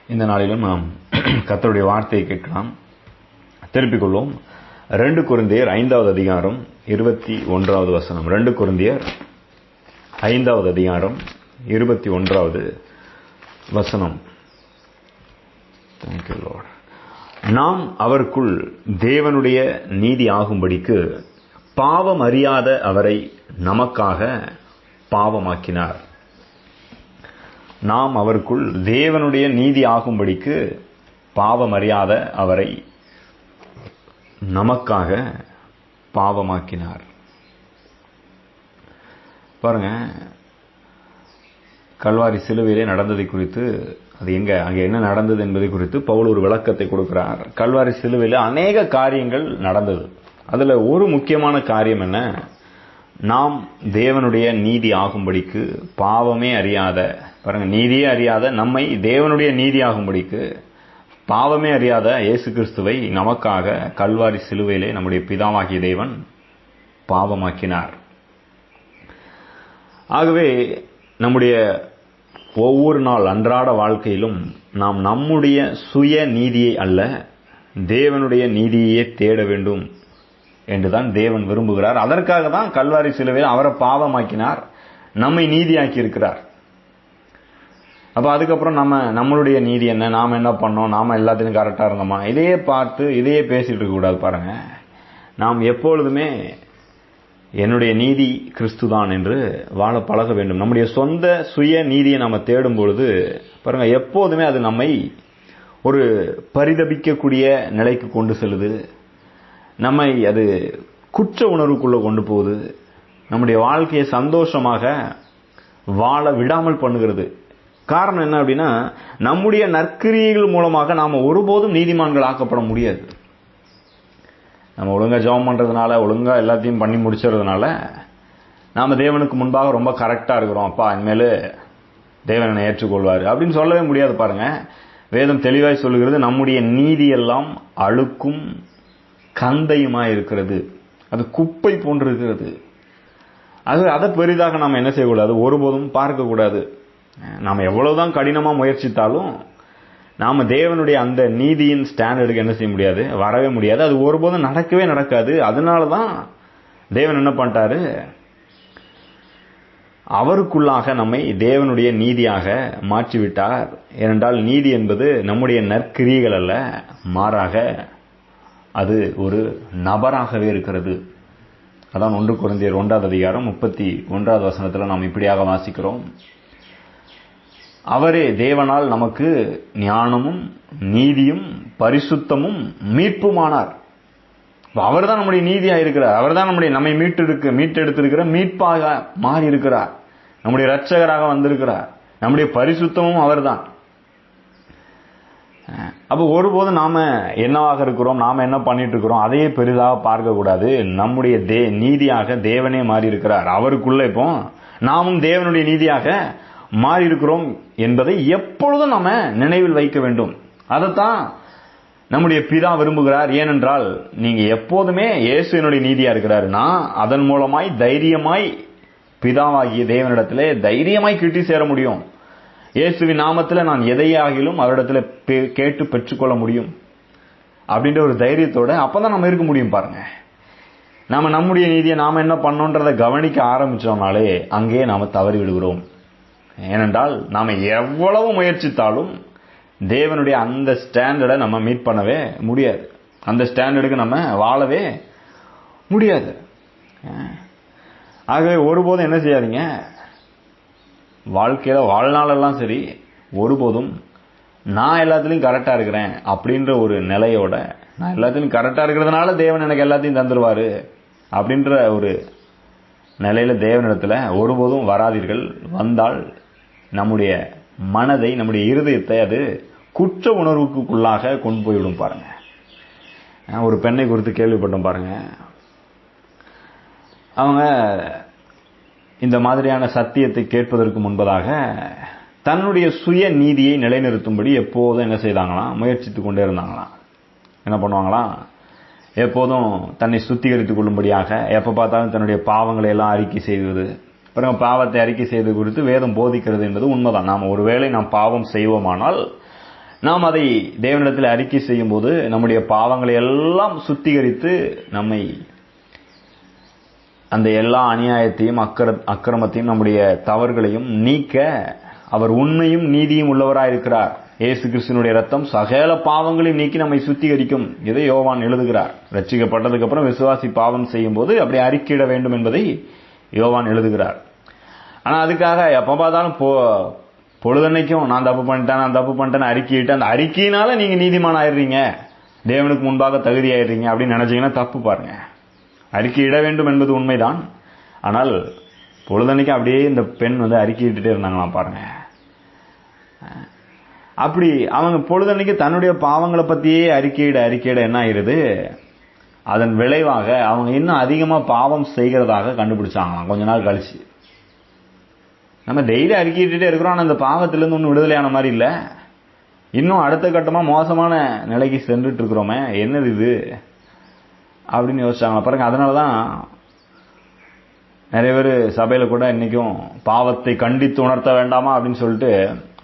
இந்த நாளிலும் நாம் கர்த்தருடைய வார்த்தையை கேட்கலாம். திருப்பிக் கொள்வோம். 2 கொரிந்தியர் 5வது அதிகாரம் 21வது வசனம். 2 கொரிந்தியர் 5வது அதிகாரம் 21வது வசனம். Thank you Lord. நாம் அவருக்குள் தேவனுடைய நீதி ஆகும்படிக்கு பாவம் அறியாத அவரை நமக்காக பாவமாக்கினார். நாம் அவருக்குள் தேவனுடைய நீதி ஆகும்படிக்கு பாவம் அறியாத அவரை நமக்காக பாவமாக்கினார். பாருங்க, கல்வாரி சிலுவையிலே நடந்ததை குறித்து, அது அங்கே என்ன நடந்தது என்பதை குறித்து பவுல் ஒரு விளக்கத்தை கொடுக்கிறார். கல்வாரி சிலுவையிலே அநேக காரியங்கள் நடந்தது. அதுல ஒரு முக்கியமான காரியம் என்ன? நாம் தேவனுடைய நீதி ஆகும்படிக்கு பாவமே அறியாத, பாருங்க, நீதியே அறியாத நம்மை தேவனுடைய நீதி ஆகும்படிக்கு பாவமே அறியாத இயேசு கிறிஸ்துவை நமக்காக கல்வாரி சிலுவையிலே நம்முடைய பிதாவாகிய தேவன் பாவமாக்கினார். ஆகவே நம்முடைய ஒவ்வொரு நாள் அன்றாட வாழ்க்கையிலும் நாம் நம்முடைய சுய நீதியை அல்ல, தேவனுடைய நீதியையே தேட வேண்டும் என்றுதான் தேவன் விரும்புகிறார். அதற்காக தான் கல்வாரி சிலுவையில் அவரை பாவமாக்கினார், நம்மை நீதியாக்கி இருக்கிறார். அப்ப அதுக்கப்புறம் நம்மளுடைய நீதி என்ன, நாம என்ன பண்ணோம், நாம எல்லாத்திலும் கரெக்டா இருந்தோமா, இதையே பார்த்து இதையே பேசிட்டு இருக்க கூடாது. பாருங்க, நாம் எப்பொழுதுமே என்னுடைய நீதி கிறிஸ்துதான் என்று வாழ பழக வேண்டும். நம்முடைய சொந்த சுய நீதியை நாம தேடும் பொழுது பாருங்க, எப்போதுமே அது நம்மை ஒரு பரிதபிக்கக்கூடிய நிலைக்கு கொண்டு செல்லுது. நம்மை அது குற்ற உணர்வுக்குள்ள கொண்டு போகுது. நம்முடைய வாழ்க்கையை சந்தோஷமாக வாழ விடாமல் பண்ணுகிறது. காரணம் என்ன அப்படின்னா, நம்முடைய நற்கிரியைகள் மூலமாக நாம ஒருபோதும் நீதிமான்கள் ஆக்கப்பட முடியாது. நம்ம ஒழுங்கா ஜெபம் பண்றதுனால, ஒழுங்கா எல்லாத்தையும் பண்ணி முடிச்சறதுனால நாம தேவனுக்கு முன்பாக ரொம்ப கரெக்டா இருக்கிறோம், அப்பா இனிமேல் தேவன் என்னை ஏற்றுக்கொள்வார் அப்படின்னு சொல்லவே முடியாது. பாருங்க, வேதம் தெளிவாய் சொல்லுகிறது, நம்முடைய நீதி எல்லாம் அழுக்கும் கந்தையுமாய் இருக்கிறது, அது குப்பை போன்று இருக்கிறது. அதை பெரிதாக நாம் என்ன செய்யக்கூடாது, ஒருபோதும் பார்க்க கூடாது. நாம எவ்வளவுதான் கடினமா முயற்சித்தாலும் நாம தேவனுடைய அந்த நீதியின் ஸ்டாண்டர்டுக்கு என்ன செய்ய முடியாது, வரவே முடியாது. அது ஒருபோதும் நடக்கவே நடக்காது. அதனாலதான் தேவன் என்ன பண்ணிட்டாரு, அவருக்குள்ளாக நம்மை தேவனுடைய நீதியாக மாற்றிவிட்டார். ஏனென்றால் நீதி என்பது நம்முடைய நற்கிரியைகள் அல்ல, மாறாக அது ஒரு நபராகவே இருக்கிறது. அதான் 1 கொரிந்தியர் 1வது அதிகாரம் 31வது வசனத்தில் நாம் இப்படியாக வாசிக்கிறோம், அவரே தேவனால் நமக்கு ஞானமும் நீதியும் பரிசுத்தமும் மீட்புமானார். அவர் தான் நம்முடைய நீதியா இருக்கிறார். அவர் தான் நம்மை மீட்டெடுத்திருக்கிற மீட்பாக மாறி இருக்கிறார். நம்முடைய இரட்சகராக வந்திருக்கிறார். நம்முடைய பரிசுத்தமும் அவர்தான். அப்ப ஒருபோதும் நாம என்னவாக இருக்கிறோம், நாம என்ன பண்ணிட்டு இருக்கிறோம், அதையே பெரிதாக பார்க்க கூடாது. நம்முடைய நீதியாக தேவனே மாறி இருக்கிறார். அவருக்குள்ள இப்போ நாமும் தேவனுடைய நீதியாக மாறி இருக்கிறோம் என்பதை எப்பொழுதும் நாம நினைவில் வைக்க வேண்டும். அதைத்தான் நம்முடைய பிதா விரும்புகிறார். ஏனென்றால் நீங்க எப்போதுமே இயேசு என்னுடைய நீதியா இருக்கிறாருன்னா அதன் மூலமாய் தைரியமாய் பிதாவாகிய தேவனிடத்திலே தைரியமாய் கிட்டி சேர முடியும். இயேசுவின் நாமத்தில் நான் எதையாகிலும் அவரிடத்துல கேட்டு பெற்றுக்கொள்ள முடியும் அப்படின்ற ஒரு தைரியத்தோட அப்பதான் நம்ம இருக்க முடியும். பாருங்க, நாம நம்முடைய நீதியை நாம என்ன பண்ணோன்றதை கவனிக்க ஆரம்பிச்சோம்னாலே அங்கே நாம தவறி விடுகிறோம். ஏனென்றால் நாம எவ்வளவு முயற்சித்தாலும் தேவனுடைய அந்த ஸ்டாண்டர்டை நம்ம மீட் பண்ணவே முடியாது. அந்த ஸ்டாண்டர்டுக்கு நம்ம வாழவே முடியாது. ஆகவே ஒருபோதும் என்ன செய்யாதீங்க, வாழ்க்கையில வாழ்நாளெல்லாம் சரி, ஒருபோதும் நான் எல்லாத்திலையும் கரெக்டா இருக்கிறேன் அப்படின்ற ஒரு நிலையோட, நான் எல்லாத்திலையும் கரெக்டா இருக்கிறதுனால தேவன் எனக்கு எல்லாத்தையும் தந்துருவாரு அப்படின்ற ஒரு நிலையில தேவனிடத்துல ஒருபோதும் வராதீர்கள். வந்தால் நம்முடைய மனதை, நம்முடைய இருதயத்தை அது குற்ற உணர்வுக்குள்ளாக கொண்டு போய்விடும். பாருங்க, ஒரு பெண்ணை குறித்து கேள்விப்பட்டோம். பாருங்க, அவங்க இந்த மாதிரியான சத்தியத்தை கேட்பதற்கு முன்பதாக தன்னுடைய சுய நீதியை நிலைநிறுத்தும்படி எப்போதும் என்ன செய்தாங்களாம், முயற்சித்துக் கொண்டே இருந்தாங்களாம். என்ன பண்ணுவாங்களாம், எப்போதும் தன்னை சுத்திகரித்துக் கொள்ளும்படியாக எப்ப பார்த்தாலும் தன்னுடைய பாவங்களை எல்லாம் அறிக்கை செய்வது, பிறகு பாவத்தை அறிக்கை செய்வது குறித்து வேதம் போதிக்கிறது என்பது உண்மைதான். நாம் ஒருவேளை நாம் பாவம் செய்வோமானால் நாம் அதை தேவனிடத்தில் அறிக்கை செய்யும் போது நம்முடைய பாவங்களை எல்லாம் சுத்திகரித்து நம்மை அந்த எல்லா அநியாயத்தையும் அக்கிரமத்தையும் நம்முடைய தவறுகளையும் நீக்க அவர் உண்மையும் நீதியும் உள்ளவராயிருக்கிறார். இயேசு கிறிஸ்துவினுடைய ரத்தம் சகல பாவங்களையும் நீக்கி நம்மை சுத்திகரிக்கும். இதை யோவான் எழுதுகிறார். ரட்சிக்கப்பட்டதுக்கு அப்புறம் விசுவாசி பாவம் செய்யும் போது அப்படி அறிக்கையிட வேண்டும் என்பதை யோவான் எழுதுகிறார். ஆனா அதுக்காக எப்ப பார்த்தாலும் பொழுதன்னைக்கும் நான் தப்பு பண்ணிட்டேன் அறிக்கையிட்டு அந்த அறிக்கையினால நீங்க நீதிமான் ஆயிடுறீங்க, தேவனுக்கு முன்பாக தகுதி ஆயிடுறீங்க அப்படின்னு நினைச்சீங்கன்னா தப்பு. பாருங்க, அறிக்கையிட வேண்டும் என்பது உண்மைதான். ஆனால் பொழுதன்னைக்கு அப்படியே இந்த பெண் அறிக்கையிட்டுட்டே இருந்தாங்களாம். பாருங்க, அப்படி அவங்க பொழுதன்னைக்கு தன்னுடைய பாவங்களை பத்தியே அறிக்கையிட என்ன ஆயிருது, அதன் விளைவாக அவங்க இன்னும் அதிகமா பாவம் செய்கிறதாக கண்டுபிடிச்சாங்களாம் கொஞ்ச நாள் கழிச்சு. நம்ம டெய்லி அறிக்கையிட்டே இருக்கிறோம், ஆனால் அந்த பாவத்திலிருந்து ஒன்றும் விடுதலையான மாதிரி இல்லை, இன்னும் அடுத்த கட்டமா மோசமான நிலைக்கு சென்றுட்டு இருக்கிறோமே, என்னது இது அப்படின்னு யோசிச்சாங்க. பாருங்க, அதனாலதான் நிறைய பேர் சபையில கூட இன்னைக்கும் பாவத்தை கண்டித்து உணர்த்த வேண்டாமா அப்படின்னு சொல்லிட்டு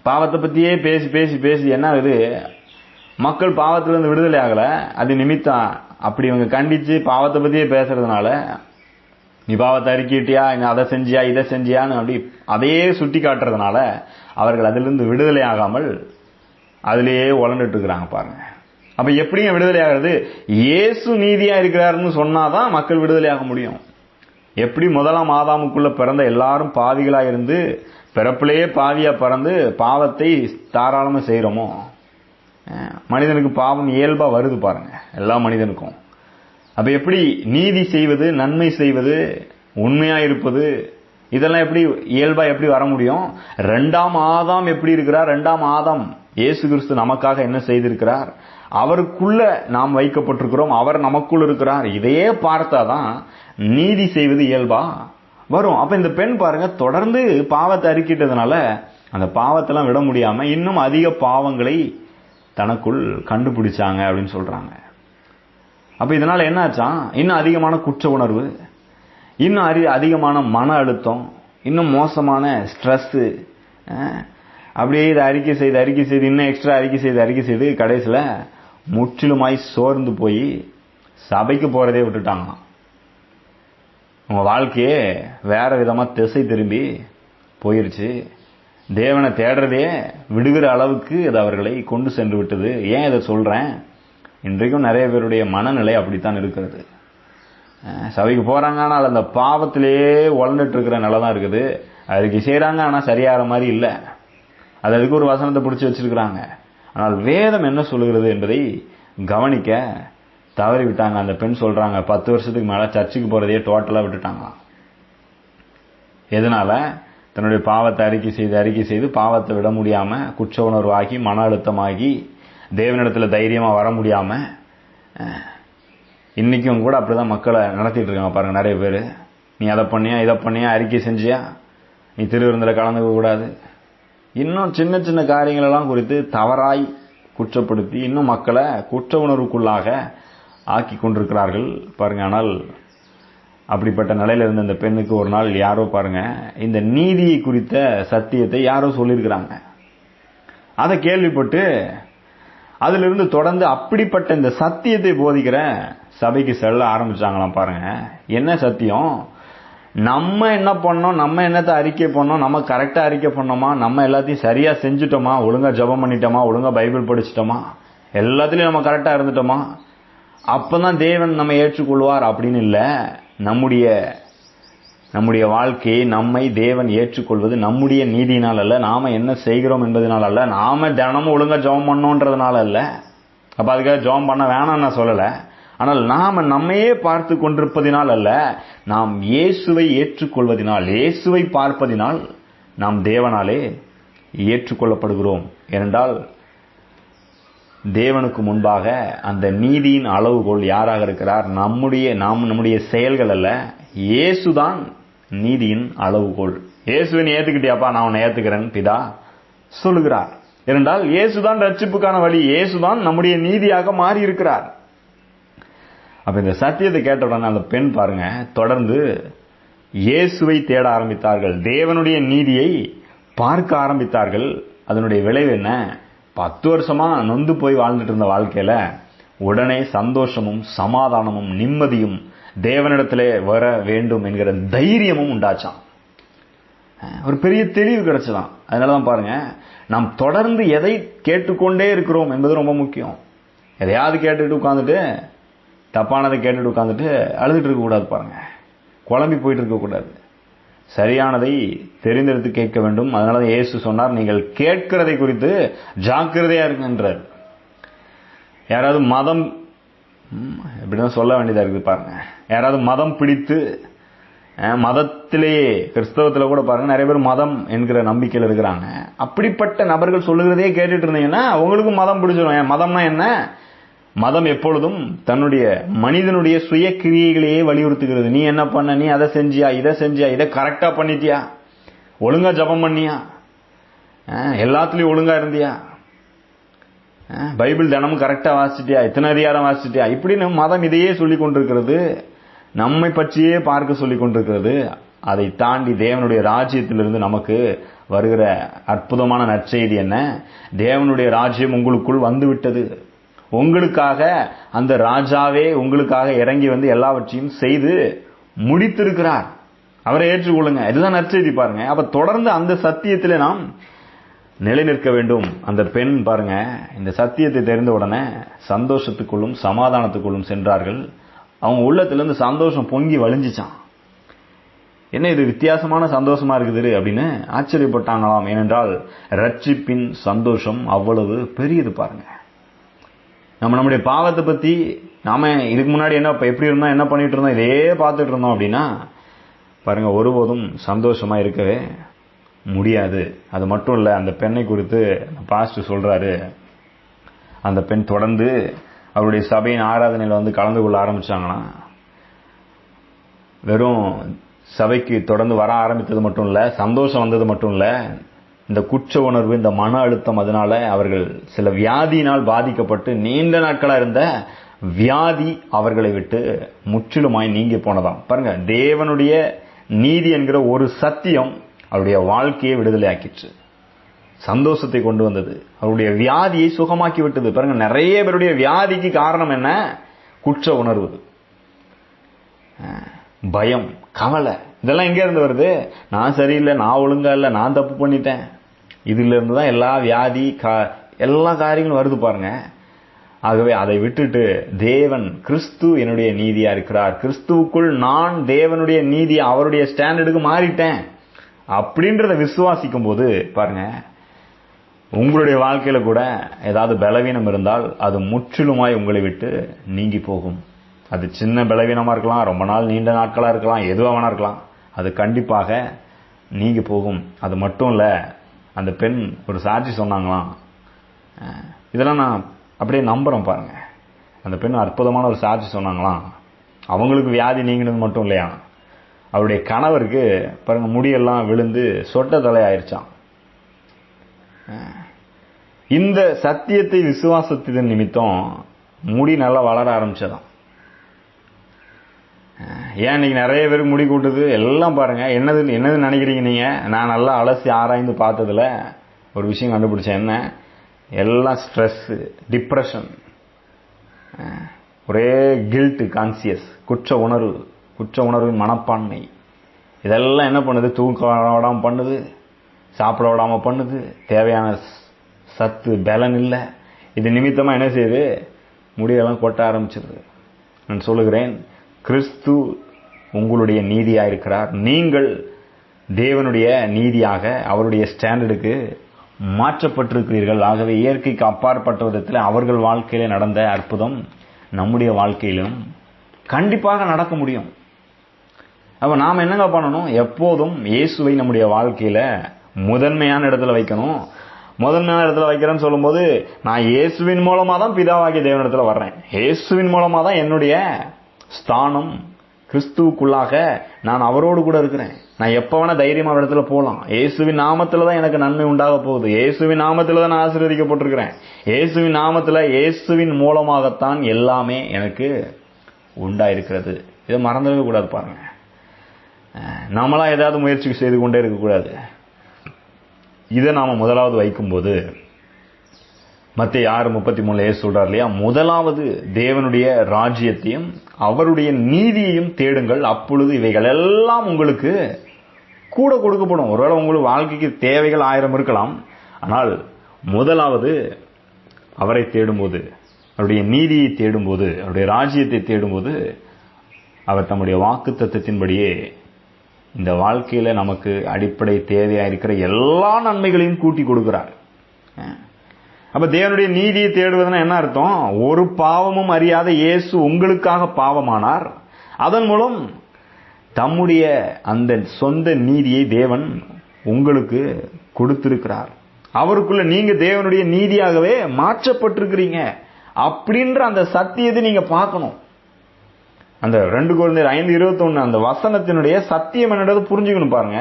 பாவத்தை பத்தியே பேசி பேசி பேசி என்ன ஆகுது, மக்கள் பாவத்திலிருந்து விடுதலை ஆகல. அது நிமித்தம் அப்படி இவங்க கண்டிச்சு பாவத்தை பத்தியே பேசுறதுனால, நீ பாவத்தை அறிக்கிட்டியா, அதை செஞ்சியா இதை செஞ்சியான்னு அப்படி அதையே சுட்டி காட்டுறதுனால அவர்கள் அதிலிருந்து விடுதலை ஆகாமல் அதிலேயே உழந்துட்டு இருக்கிறாங்க. பாருங்க, அப்ப எப்படிங்க விடுதலை ஆகிறது? இயேசு நீதியா இருக்கிறாருன்னு சொன்னாதான் மக்கள் விடுதலை ஆக முடியும். எப்படி முதலாம் ஆதாமுக்குள்ள பிறந்த எல்லாரும் பாவிகளா இருந்து பிறப்பிலேயே பாவியா பிறந்து பாவத்தை தாராளமா செய்யறோமோ, மனிதனுக்கு பாவம் இயல்பா வருது. பாருங்க, எல்லா மனிதனுக்கும். அப்ப எப்படி நீதி செய்வது, நன்மை செய்வது, உண்மையா இருப்பது, இதெல்லாம் எப்படி இயல்பா எப்படி வர முடியும்? இரண்டாம் ஆதாம் எப்படி இருக்கிறார்? இரண்டாம் ஆதாம் இயேசு கிறிஸ்து நமக்காக என்ன செய்திருக்கிறார்? அவருக்குள்ள நாம் வைக்கப்பட்டிருக்கிறோம், அவர் நமக்குள் இருக்கிறார். இதையே பார்த்தாதான் நீதி செய்வது இயல்பா வரும். அப்ப இந்த பெண் பாருங்க, தொடர்ந்து பாவத்தை அறிக்கிட்டதுனால அந்த பாவத்தெல்லாம் விட முடியாம இன்னும் அதிக பாவங்களை தனக்குள் கண்டுபிடிச்சாங்க அப்படின்னு சொல்றாங்க. அப்ப இதனால என்ன ஆச்சா, இன்னும் அதிகமான குற்ற உணர்வு, இன்னும் அதிகமான மன அழுத்தம், இன்னும் மோசமான ஸ்ட்ரெஸ், அப்படியே இதை அறிக்கை செய்து இன்னும் எக்ஸ்ட்ரா அறிக்கை செய்து கடைசியில முற்றிலுமாய் சோர்ந்து போய் சபைக்கு போறதே விட்டுட்டாங்க. உங்க வாழ்க்கையே வேற விதமா திசை திரும்பி போயிருச்சு. தேவனை தேடுறதே விடுகிற அளவுக்கு அது அவர்களை கொண்டு சென்று விட்டது. ஏன் இதை சொல்றேன்? இன்றைக்கும் நிறைய பேருடைய மனநிலை அப்படித்தான் இருக்கிறது. சபைக்கு போறாங்க, ஆனால் அந்த பாவத்திலேயே உழந்துட்டு இருக்கிற நிலை தான் இருக்குது. அதுக்கு செய்யறாங்க, ஆனா சரியாகிற மாதிரி இல்லை. அதுக்கு ஒரு வசனத்தை பிடிச்சி வச்சிருக்கிறாங்க. ஆனால் வேதம் என்ன சொல்லுகிறது என்பதை கவனிக்க தவறி விட்டாங்க. அந்த பெண் சொல்றாங்க, 10 வருஷத்துக்கு மேல சர்ச்சுக்கு போறதையே டோட்டலா விட்டுட்டாங்க. எதனால? தன்னுடைய பாவத்தை அறிக்கை செய்து பாவத்தை விட முடியாம குற்ற உணர்வு ஆகி மன அழுத்தமாகி தேவனிடத்துல தைரியமா வர முடியாம இன்னைக்கும் கூட அப்படிதான் மக்களை நடத்திட்டு இருக்காங்க. பாருங்க, நிறைய பேரு நீ அதை பண்ணியா இதை பண்ணியா அறிக்கை செஞ்சியா, நீ திருவிருந்தில கலந்துக்க கூடாது, இன்னும் சின்ன சின்ன காரியங்கள் எல்லாம் குறித்து தவறாய் குற்றப்படுத்தி இன்னும் மக்களை குற்ற உணர்வுக்குள்ளாக ஆக்கி கொண்டிருக்கிறார்கள். பாருங்க, ஆனால் அப்படிப்பட்ட நிலையில இருந்த இந்த பெண்ணுக்கு ஒரு நாள் யாரோ பாருங்க இந்த நீதியை குறித்த சத்தியத்தை யாரோ சொல்லியிருக்கிறாங்க. அதை கேள்விப்பட்டு அதிலிருந்து தொடர்ந்து அப்படிப்பட்ட இந்த சத்தியத்தை போதிக்கிற சபைக்கு செல்ல ஆரம்பிச்சாங்களாம். பாருங்க, என்ன சத்தியம்? நம்ம என்ன பண்ணோம், நம்ம என்னத்தை அறிக்கை பண்ணோம், நம்ம கரெக்டா அறிக்கை பண்ணோமா, நம்ம எல்லாத்தையும் சரியா செஞ்சுட்டோமா, ஒழுங்கா ஜெபம் பண்ணிட்டோமா, ஒழுங்கா பைபிள் படிச்சுட்டோமா, எல்லாத்துலயும் நம்ம கரெக்டா இருந்துட்டோமா, அப்பதான் தேவன் நம்ம ஏற்றுக்கொள்வார் அப்படின்னு இல்ல. நம்முடைய வாழ்க்கையை நம்மை தேவன் ஏற்றுக்கொள்வது நம்முடைய நீதியினால் அல்ல, நாம என்ன செய்கிறோம் என்பதனால் அல்ல, நாம தினமும் ஒழுங்கா ஜெபம் பண்ணோன்றதுனால அல்ல. அப்ப அதுக்காக ஜெபம் பண்ண வேணாம் நான் சொல்லல. ஆனால் நாம நம்மையே பார்த்து கொண்டிருப்பதினால் அல்ல, நாம் இயேசுவை ஏற்றுக்கொள்வதினால், இயேசுவை பார்ப்பதினால் நாம் தேவனாலே ஏற்றுக்கொள்ளப்படுகிறோம். ஏனென்றால் தேவனுக்கு முன்பாக அந்த நீதியின் அளவுகோல் யாராக இருக்கிறார்? நம்முடைய செயல்கள் அல்ல, இயேசுதான் நீதியின் அளவுகோல். இயேசுவை ஏத்துக்கிட்டியாப்பா, நான் உன்னை ஏத்துக்கிறேன் பிதா சொல்லுகிறார். ஏனென்றால் இயேசுதான் ரட்சிப்புக்கான வழி, இயேசுதான் நம்முடைய நீதியாக மாறி இருக்கிறார். அப்ப இந்த சத்தியத்தை கேட்ட உடனே அந்த பெண் பாருங்க தொடர்ந்து இயேசுவை தேட ஆரம்பித்தார்கள், தேவனுடைய நீதியை பார்க்க ஆரம்பித்தார்கள். அதனுடைய விளைவு என்ன? 10 வருஷமா நொந்து போய் வாழ்ந்துட்டு இருந்த வாழ்க்கையில உடனே சந்தோஷமும் சமாதானமும் நிம்மதியும் தேவனிடத்திலே வர வேண்டும் என்கிற தைரியமும் உண்டாச்சான். ஒரு பெரிய தெளிவு கிடைச்சதான். அதனாலதான் பாருங்க, நாம் தொடர்ந்து எதை கேட்டுக்கொண்டே இருக்கிறோம் என்பது ரொம்ப முக்கியம். எதையாவது கேட்டுட்டு உட்காந்துட்டு, தப்பானதை கேட்டுட்டு உட்காந்துட்டு அழுதுட்டு இருக்க கூடாது. பாருங்க, குழம்பி போயிட்டு இருக்க கூடாது. சரியானதை தெரிந்தெடுத்து கேட்க வேண்டும். அதனால இயேசு சொன்னார், நீங்கள் கேட்கிறதை குறித்து ஜாக்கிரதையா இருக்கின்றார். யாராவது மதம், இப்படிதான் சொல்ல வேண்டியதா இருக்குது பாருங்க, யாராவது மதம் பிடித்து மதத்திலேயே, கிறிஸ்தவத்தில் கூட பாருங்க நிறைய பேர் மதம் என்கிற நம்பிக்கையில் இருக்கிறாங்க. அப்படிப்பட்ட நபர்கள் சொல்லுகிறதே கேட்டுட்டு இருந்தீங்கன்னா உங்களுக்கும் மதம் பிடிச்சிடும். மதம்னா என்ன? மதம் எப்பொழுதும் தன்னுடைய மனிதனுடைய சுய கிரியைகளையே வலியுறுத்துகிறது. நீ என்ன பண்ண, நீ அதை செஞ்சியா, இதை செஞ்சியா, இதை கரெக்டா பண்ணிட்டியா, ஒழுங்கா ஜபம் பண்ணியா, எல்லாத்துலயும் ஒழுங்கா இருந்தியா, பைபிள் தினமும் கரெக்டா வாசிச்சிட்டியா, இத்தனை அதிகாரம் வாசிச்சிட்டியா, இப்படின்னு மதம் இதையே சொல்லிக் கொண்டிருக்கிறது. நம்மை பற்றியே பார்க்க சொல்லிக் கொண்டிருக்கிறது. அதை தாண்டி தேவனுடைய ராஜ்யத்திலிருந்து நமக்கு வருகிற அற்புதமான நற்செய்தி என்ன? தேவனுடைய ராஜ்யம் உங்களுக்குள் வந்து விட்டது. உங்களுக்காக அந்த ராஜாவே உங்களுக்காக இறங்கி வந்து எல்லாவற்றையும் செய்து முடித்திருக்கிறார். அவரை ஏற்றுக்கொள்ளுங்க. இதுதான் நற்செய்தி பாருங்க. அப்ப தொடர்ந்து அந்த சத்தியத்திலே நாம் நிலை நிற்க வேண்டும். அந்த பெண் பாருங்க, இந்த சத்தியத்தை தெரிந்த உடனே சந்தோஷத்துக்குள்ளும் சமாதானத்துக்குள்ளும் சென்றார்கள். அவங்க உள்ளத்திலிருந்து சந்தோஷம் பொங்கி வழிஞ்சிச்சான். என்ன இது வித்தியாசமான சந்தோஷமா இருக்குது அப்படின்னு ஆச்சரியப்பட்டாங்களாம். ஏனென்றால் ரட்சிப்பின் சந்தோஷம் அவ்வளவு பெரியது. பாருங்க, நம்முடைய பாவத்தை பத்தி நாம இதுக்கு முன்னாடி எப்படி இருந்தோம், என்ன பண்ணிட்டு இருந்தோம், இதே பார்த்துட்டு இருந்தோம் அப்படின்னா பாருங்க, ஒருபோதும் சந்தோஷமா இருக்கவே முடியாது. அது மட்டும் இல்ல, அந்த பெண்ணை குறித்து பாஸ்டர் சொல்றாரு, அந்த பெண் தொடர்ந்து அவருடைய சபையின் ஆராதனையில் வந்து கலந்து கொள்ள ஆரம்பிச்சாங்கன்னா, வெறும் சபைக்கு தொடர்ந்து வர ஆரம்பித்தது மட்டும் இல்ல, சந்தோஷம் வந்தது மட்டும் இல்ல, இந்த குற்ற உணர்வு, இந்த மன அழுத்தம், அதனால அவர்கள் சில வியாதியினால் பாதிக்கப்பட்டு நீண்ட நாட்களா இருந்த வியாதி அவர்களை விட்டு முற்றிலுமாய் நீங்கி போனதாம். பாருங்க, தேவனுடைய நீதி என்கிற ஒரு சத்தியம் அவருடைய வாழ்க்கையை விடுதலை ஆக்கிச்சு, சந்தோஷத்தை கொண்டு வந்தது, அவருடைய வியாதியை சுகமாக்கி விட்டது. பாருங்க, நிறைய பேருடைய வியாதிக்கு காரணம் என்ன? குற்ற உணர்வு, பயம், கவலை. இதெல்லாம் எங்க இருந்து வருது? நான் சரியில்லை, நான் ஒழுங்கா இல்லை, நான் தப்பு பண்ணிட்டேன். இதுல இருந்து தான் எல்லா வியாதி, எல்லா காரியங்களும் வருது பாருங்க. ஆகவே அதை விட்டுட்டு தேவன், கிறிஸ்து என்னுடைய நீதியா இருக்கிறார், கிறிஸ்துவுக்குள் நான் தேவனுடைய நீதி, அவருடைய ஸ்டாண்டர்டுக்கு மாறிட்டேன் அப்படின்றத விசுவாசிக்கும் போது பாருங்க, உங்களுடைய வாழ்க்கையில கூட ஏதாவது பலவீனம் இருந்தால் அது முற்றிலுமாய் உங்களை விட்டு நீங்கி போகும். அது சின்ன பலவீனமா இருக்கலாம், ரொம்ப நாள் நீண்ட நாட்களா இருக்கலாம், எதுவா வேணா இருக்கலாம், அது கண்டிப்பாக நீங்கி போகும். அது மட்டும் இல்ல, அந்த பெண் ஒரு சாட்சி சொன்னாங்களாம். இதெல்லாம் நான் அப்படியே நம்புறேன் பாருங்க. அந்த பெண் அற்புதமான ஒரு சாட்சி சொன்னாங்களாம். அவங்களுக்கு வியாதி நீங்கினது மட்டும் இல்லையா, அவருடைய கணவருக்கு பாருங்க முடியெல்லாம் விழுந்து சொட்ட தலை ஆயிருச்சான். இந்த சத்தியத்தை விசுவாசத்தின் நிமித்தம் முடி நல்லா வளர ஆரம்பிச்சதாம். ஏன் இன்னைக்கு நிறைய பேருக்கு முடி கூட்டுது எல்லாம் பாருங்க. என்னது நினைக்கிறீங்க நீங்க? நான் நல்லா அலசி ஆராய்ந்து பார்த்ததுல ஒரு விஷயம் கண்டுபிடிச்சேன். என்ன? எல்லாம் ஸ்ட்ரெஸ், டிப்ரெஷன், ஒரே கில்ட் கான்சியஸ், குற்ற உணர்வின் மனப்பான்மை. இதெல்லாம் என்ன பண்ணுது? தூக்க விடாம பண்ணுது, சாப்பிட விடாம பண்ணுது, தேவையான சத்து பலன் இல்லை. இது நிமித்தமா என்ன செய்யுது? முடியெல்லாம் கொட்ட ஆரம்பிச்சிருது. நான் சொல்லுகிறேன், கிறிஸ்து உங்களுடைய நீதியா இருக்கிறார். நீங்கள் தேவனுடைய நீதியாக அவருடைய ஸ்டாண்டர்டுக்கு மாற்றப்பட்டிருக்கிறீர்கள். ஆகவே இயற்கைக்கு அப்பாற்பட்ட விதத்தில் அவர்கள் வாழ்க்கையில நடந்த அற்புதம் நம்முடைய வாழ்க்கையிலும் கண்டிப்பாக நடக்க முடியும். அப்ப நாம என்னங்க பண்ணணும்? எப்போதும் இயேசுவை நம்முடைய வாழ்க்கையில முதன்மையான இடத்துல வைக்கணும். முதன்மையான இடத்துல வைக்கிறேன்னு சொல்லும் போது, நான் இயேசுவின் மூலமா தான் பிதாவாகிய தேவனிடத்துல வர்றேன், இயேசுவின் மூலமா தான் என்னுடைய ஸ்தானம், கிறிஸ்துவுக்குள்ளாக நான் அவரோடு கூட இருக்கிறேன். நான் எப்ப வேணா தைரியமா இடத்துல போலாம். இயேசுவின் நாமத்துல தான் எனக்கு நன்மை உண்டாக போகுது, இயேசுவின் நாமத்துல தான் நான் ஆசீர்வதிக்கப்பட்டிருக்கிறேன், இயேசுவின் நாமத்துல, இயேசுவின் மூலமாகத்தான் எல்லாமே எனக்கு உண்டாயிருக்கிறது. இதை மறந்துடவே கூடாது பாருங்க. நம்மளா ஏதாவது முயற்சி செய்து கொண்டே இருக்கக்கூடாது. இதை நாம முதலாவது வைக்கும்போது மத்தேயு 6:33 இயேசு சொல்றார் இல்லையா, முதலாவது தேவனுடைய ராஜ்யத்தையும் அவருடைய நீதியையும் தேடுங்கள், அப்பொழுது இவைகள் எல்லாம் உங்களுக்கு கூட கொடுக்கப்படும். ஒருவேளை உங்களுக்கு வாழ்க்கைக்கு தேவைகள் 1000 இருக்கலாம், ஆனால் முதலாவது அவரை தேடும்போது, அவருடைய நீதியை தேடும்போது, அவருடைய ராஜ்யத்தை தேடும்போது, அவர் தம்முடைய வாக்குத்தத்தத்தின்படியே இந்த வாழ்க்கையில நமக்கு அடிப்படை தேவையா இருக்கிற எல்லா நன்மைகளையும் கூட்டி கொடுக்கிறார். அப்ப தேவனுடைய நீதியை தேடுவதுன்னா என்ன அர்த்தம்? ஒரு பாவமும் அறியாத இயேசு உங்களுக்காக பாவமானார். அதன் மூலம் தம்முடைய அந்த சொந்த நீதியை தேவன் உங்களுக்கு கொடுத்திருக்கிறார். அவருக்குள்ள நீங்க தேவனுடைய நீதியாகவே மாற்றப்பட்டிருக்கிறீங்க அப்படின்ற அந்த சத்தியத்தை நீங்க பார்க்கணும். அந்த 2 கொரிந்தியர் 5:21 அந்த வசனத்தினுடைய சத்தியம் என்னது புரிஞ்சுக்கணும். பாருங்க,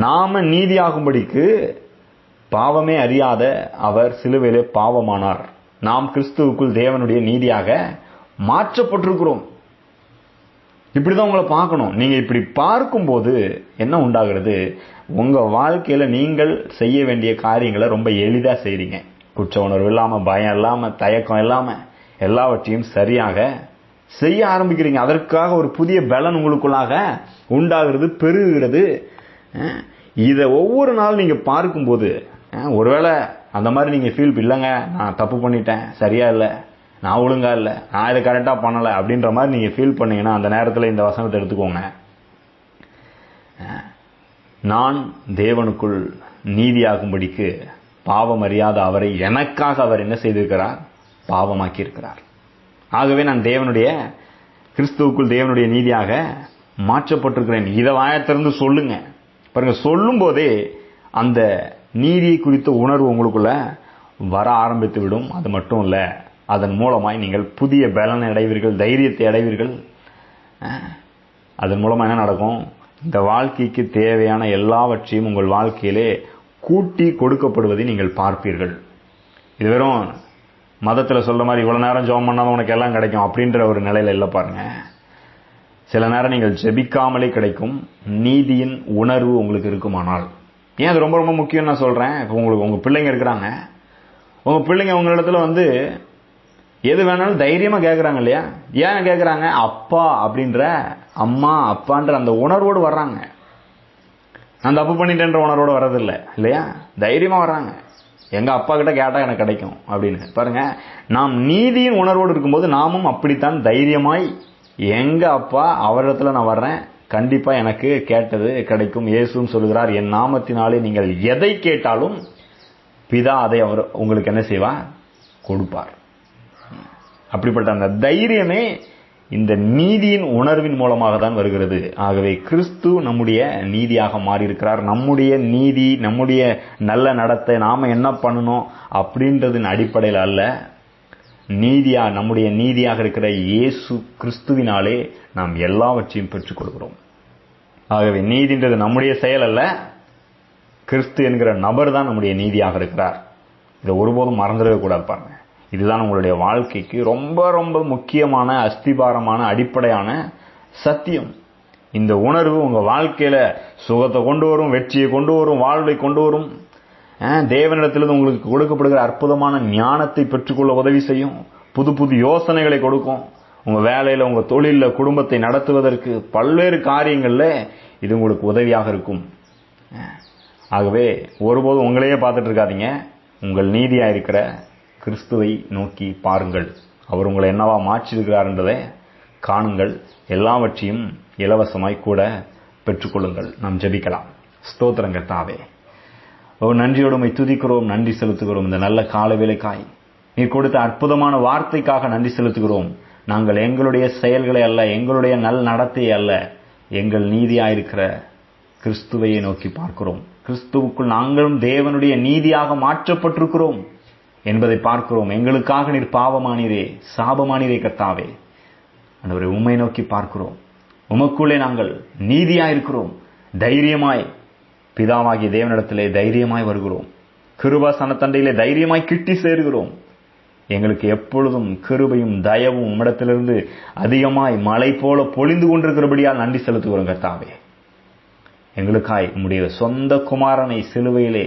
நாம நீதியாகும்படிக்கு பாவமே அறியாத அவர் சிலுவையிலே பாவமானார். நாம் கிறிஸ்துவுக்குள் தேவனுடைய நீதியாக மாற்றப்பட்டிருக்கிறோம். இப்படிதான் உங்களை பார்க்கணும். நீங்க இப்படி பார்க்கும்போது என்ன உண்டாகிறது? உங்க வாழ்க்கையில நீங்கள் செய்ய வேண்டிய காரியங்களை ரொம்ப எளிதா செய்றீங்க. குற்ற உணர்வு இல்லாம, பயம் இல்லாம, தயக்கம் இல்லாம எல்லாவற்றையும் சரியாக செய்ய ஆரம்பிக்கிறீங்க. அதற்காக ஒரு புதிய பலன் உங்களுக்குள்ளாக உண்டாகிறது, பெருகிறது. இதை ஒவ்வொரு நாள் நீங்க பார்க்கும்போது, ஒருவேளை அந்த மாதிரி நீங்க ஃபீல் இல்லைங்க, நான் தப்பு பண்ணிட்டேன், சரியா இல்லை, நான் ஒழுங்கா இல்லை, நான் இதை கரெக்டா பண்ணல அப்படின்ற மாதிரி நீங்க ஃபீல் பண்ணீங்கன்னா அந்த நேரத்தில் இந்த வசனத்தை எடுத்துக்கோங்க. நான் தேவனுக்குள் நீதியாகும்படிக்கு பாவம் அறியாத அவரை எனக்காக அவர் என்ன செய்திருக்கிறார்? பாவமாக்கி இருக்கிறார். ஆகவே நான் தேவனுடைய கிறிஸ்துவுக்குள் தேவனுடைய நீதியாக மாற்றப்பட்டிருக்கிறேன். இதை வாயத்திலிருந்து சொல்லுங்க. பாருங்க, சொல்லும் போதே அந்த நீதியை குறித்த உணர்வு உங்களுக்குள்ள வர ஆரம்பித்து விடும். அது மட்டும் இல்ல, அதன் மூலமாய் நீங்கள் புதிய பலனை அடைவீர்கள், தைரியத்தை அடைவீர்கள். அதன் மூலமா என்ன நடக்கும்? இந்த வாழ்க்கைக்கு தேவையான எல்லாவற்றையும் உங்கள் வாழ்க்கையிலே கூட்டி கொடுக்கப்படுவதை நீங்கள் பார்ப்பீர்கள். இது வெறும் மதத்தில் சொல்ற மாதிரி இவ்வளவு நேரம் ஜெபம் பண்ணாதான் உனக்கு எல்லாம் கிடைக்கும் அப்படின்ற ஒரு நிலையில இல்லை. பாருங்க, சில நேரம் நீங்கள் ஜெபிக்காமலே கிடைக்கும் நீதியின் உணர்வு உங்களுக்கு இருக்குமானால். ஏன் அது ரொம்ப ரொம்ப முக்கியம் நான் சொல்றேன்? இப்போ உங்களுக்கு உங்க பிள்ளைங்க இருக்கிறாங்க, உங்க பிள்ளைங்க உங்களிடத்துல எது வேணாலும் தைரியமா கேட்கறாங்க இல்லையா? ஏன் கேட்கறாங்க? அப்பா அப்படின்ற, அம்மா அப்பான்ற அந்த உணர்வோடு வர்றாங்க. நான் தப்பு பண்ணிட்டேன்ற உணர்வோடு வர்றதில்லை இல்லையா? தைரியமா வர்றாங்க. எங்க அப்பா கிட்ட கேட்டா எனக்கு கிடைக்கும் அப்படின்னு. பாருங்க, நாம் நீதியின் உணர்வோடு இருக்கும்போது நாமும் அப்படித்தான் தைரியமாய், எங்க அப்பா அவரிடத்துல நான் வர்றேன், கண்டிப்பா எனக்கு கேட்டது கிடைக்கும். இயேசுவும் சொல்லுகிறார், என் நாமத்தினாலே நீங்கள் எதை கேட்டாலும் பிதா அதை அவர் உங்களுக்கு என்ன செய்வார்? கொடுப்பார். அப்படிப்பட்ட அந்த தைரியமே இந்த நீதியின் உணர்வின் மூலமாக தான் வருகிறது. ஆகவே கிறிஸ்து நம்முடைய நீதியாக மாறி இருக்கிறார். நம்முடைய நீதி, நம்முடைய நல்ல நடத்தை, நாம என்ன பண்ணணும் அப்படின்றதின் அடிப்படையில் அல்ல, நம்முடைய நீதியாக இருக்கிற இயேசு கிறிஸ்துவினாலே நாம் எல்லாவற்றையும் பெற்றுக் கொள்கிறோம். ஆகவே நீதின்றது நம்முடைய செயல் அல்ல, கிறிஸ்து என்கிற நபர் தான் நம்முடைய நீதியாக இருக்கிறார். இதை ஒருபோதும் மறந்துடவே கூடாது. பாருங்க, இதுதான் உங்களுடைய வாழ்க்கைக்கு ரொம்ப ரொம்ப முக்கியமான, அஸ்திபாரமான, அடிப்படையான சத்தியம். இந்த உணர்வு உங்க வாழ்க்கையில சுகத்தை கொண்டு வரும், வெற்றியை கொண்டு வரும், வாழ்வை கொண்டு வரும். தேவனிடத்திலிருந்து உங்களுக்கு கொடுக்கப்படுகிற அற்புதமான ஞானத்தை பெற்றுக்கொள்ள உதவி செய்யும். புது புது யோசனைகளை கொடுக்கும். உங்க வேலையில, உங்க தொழில, குடும்பத்தை நடத்துவதற்கு பல்வேறு காரியங்கள்ல இது உங்களுக்கு உதவியாக இருக்கும். ஆகவே ஒருபோதும் உங்களையே பார்த்துட்டு இருக்காதீங்க. உங்கள் நீதியா இருக்கிற கிறிஸ்துவை நோக்கி பாருங்கள். அவர் உங்களை என்னவா மாற்றிருக்கிறார் என்பதை காணுங்கள். எல்லாவற்றையும் இலவசமாய் கூட பெற்றுக்கொள்ளுங்கள். நாம் ஜெபிக்கலாம். ஸ்தோத்திரம் கர்த்தாவே, நன்றியோடு உம்மை துதிக்கிறோம், நன்றி செலுத்துகிறோம். இந்த நல்ல கால வேளைக்காய் நீர் கொடுத்த அற்புதமான வார்த்தைக்காக நன்றி செலுத்துகிறோம். நாங்கள் எங்களுடைய செயல்களை அல்ல, எங்களுடைய நல் நடத்தையை அல்ல, எங்கள் நீதியாயிருக்கிற கிறிஸ்துவையை நோக்கி பார்க்கிறோம். கிறிஸ்துவுக்குள் நாங்களும் தேவனுடைய நீதியாக மாற்றப்பட்டிருக்கிறோம் என்பதை பார்க்கிறோம். எங்களுக்காக நீர் பாவமானீரே, சாபமானீரே கர்த்தாவே. ஆண்டவரே, உம்மை நோக்கி பார்க்கிறோம். உமக்குள்ளே நாங்கள் நீதியாயிருக்கிறோம். தைரியமாய் பிதாவாகிய தேவனிடத்திலே தைரியமாய் வருகிறோம். கிருபாசனத்தண்டையிலே தைரியமாய் கிட்டி சேர்கிறோம். எங்களுக்கு எப்பொழுதும் கிருபையும் தயவும் உம்மிடத்திலிருந்து அதிகமாய் மழை போல பொழிந்து கொண்டிருக்கிறபடியால் நன்றி செலுத்துகிறோம் கர்த்தாவே. எங்களுக்காய் உம்முடைய சொந்த குமாரனை சிலுவையிலே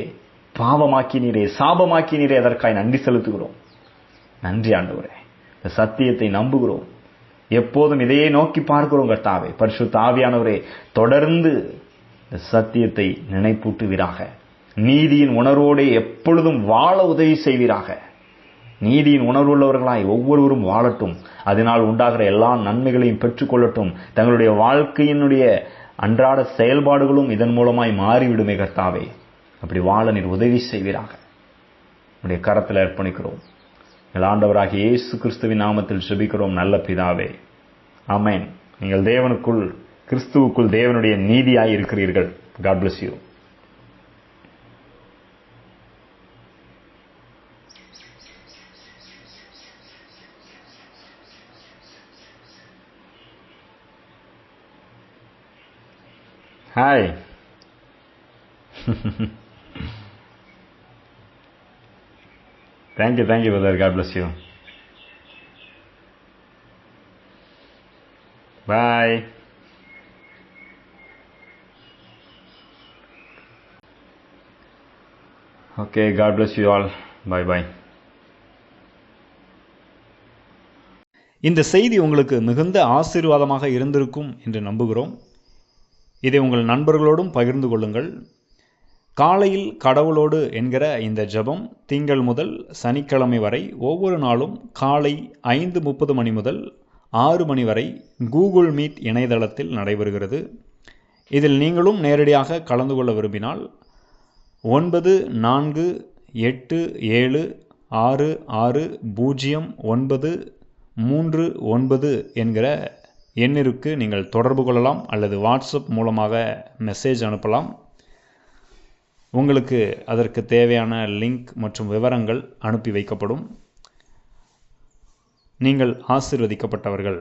பாவமாக்கினீரே, சாபமாக்கினீரே, அதற்காய் நன்றி செலுத்துகிறோம். நன்றி ஆண்டவரே. இந்த சத்தியத்தை நம்புகிறோம். எப்போதும் இதையே நோக்கி பார்க்கிறோம் கர்த்தாவே. பரிசுத்த ஆவியானவரே, தொடர்ந்து இந்த சத்தியத்தை நினைப்பூட்டுவீராக. நீதியின் உணர்வோடு எப்பொழுதும் வாழ உதவி செய்வீராக. நீதியின் உணர்வுள்ளவர்களாய் ஒவ்வொருவரும் வாழட்டும். அதனால் உண்டாகிற எல்லா நன்மைகளையும் பெற்றுக்கொள்ளட்டும். தங்களுடைய வாழ்க்கையினுடைய அன்றாட செயல்பாடுகளும் இதன் மூலமாய் மாறிவிடுமே கர்த்தாவே. அப்படி வாழ நீர் உதவி செய்வீராக. உடைய கரத்தில் அர்ப்பணிக்கிறோம். எங்கள் ஆண்டவராகிய இயேசு கிறிஸ்துவின் நாமத்தில் ஜெபிக்கிறோம் நல்ல பிதாவே. ஆமென். நீங்கள் தேவனுக்குள், கிறிஸ்துவுக்குள் தேவனுடைய நீதியாய் இருக்கிறீர்கள். God bless you. Hi. Thank you, brother. God bless you. Bye. Okay, God bless you all. Bye bye. இந்த செய்தி உங்களுக்கு மிகுந்த ஆசீர்வாதமாக இருந்திருக்கும் என்று நம்புகிறோம். இதை உங்கள் நண்பர்களோடும் பகிர்ந்து கொள்ளுங்கள். காலையில் கடவுளோடு என்கிற இந்த ஜெபம் திங்கள் முதல் சனிக்கிழமை வரை ஒவ்வொரு நாளும் காலை 5:30 மணி முதல் 6 மணி வரை கூகுள் மீட் இணையதளத்தில் நடைபெறுகிறது. இதில் நீங்களும் நேரடியாக கலந்து கொள்ள விரும்பினால் 9486600939 என்கிற எண்ணிற்கு நீங்கள் தொடர்பு கொள்ளலாம் அல்லது வாட்ஸ்அப் மூலமாக மெசேஜ் அனுப்பலாம். உங்களுக்கு அதற்கு தேவையான லிங்க் மற்றும் விவரங்கள் அனுப்பி வைக்கப்படும். நீங்கள் ஆசீர்வதிக்கப்பட்டவர்கள்.